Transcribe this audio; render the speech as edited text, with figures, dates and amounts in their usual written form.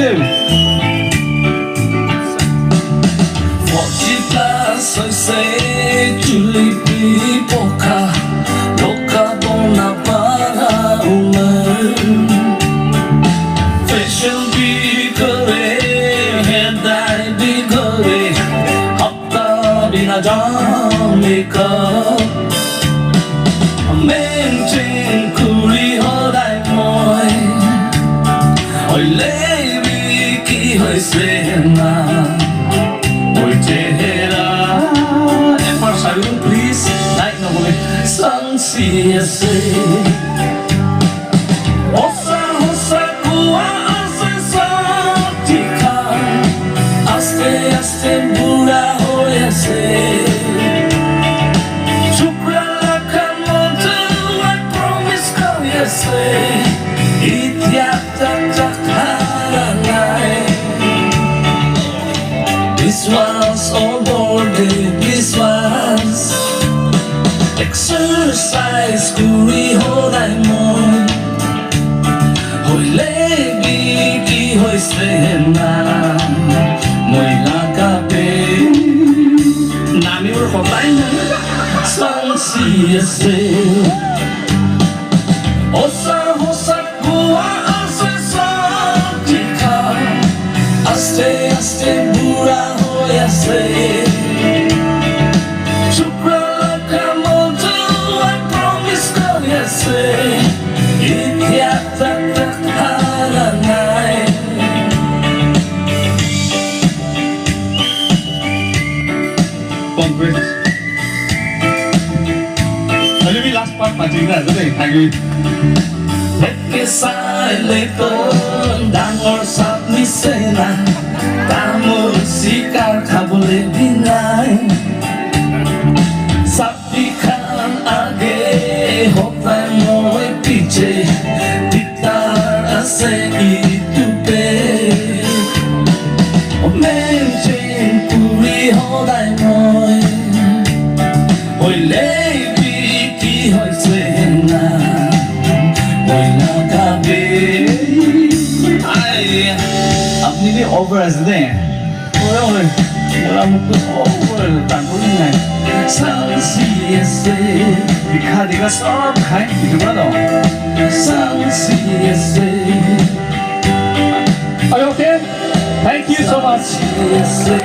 too. 我一把水水距离比不卡，路卡不那巴拉乌门，飞翔比格雷，现代比格雷，好大比那张米克，明天苦里好大梦，我累比几回生啊。 Please, like no way, Shangshih say. Osa osa kuwa ase satika, aste aste bura hoya se. Chupra lakamotu, I promise koya se. Ityata takaranai. This was all boarded. This was exercise kuri hodai mon hoi lebi ki hoi sena moi lagabe nami ur hodai na Shangshih se osa hosa kuwa ase satika aste aste bura hoya se Congrats. Alam mo last part pa tingnan natin lagi. Lekesai lekon dangor sap ni sena tamur sikar kabule binai sapikan age hopai moe piche titar ase itu pe o menjen puri hodai moe oi lebi ki hoi sena oi lagabe ai अपनी भी over as दे बोला मुझको over ताको नहीं है Shangshih se दिखा देगा सब खाए इतना दो Shangshih se Are you okay? Thank you so much. Shangshih se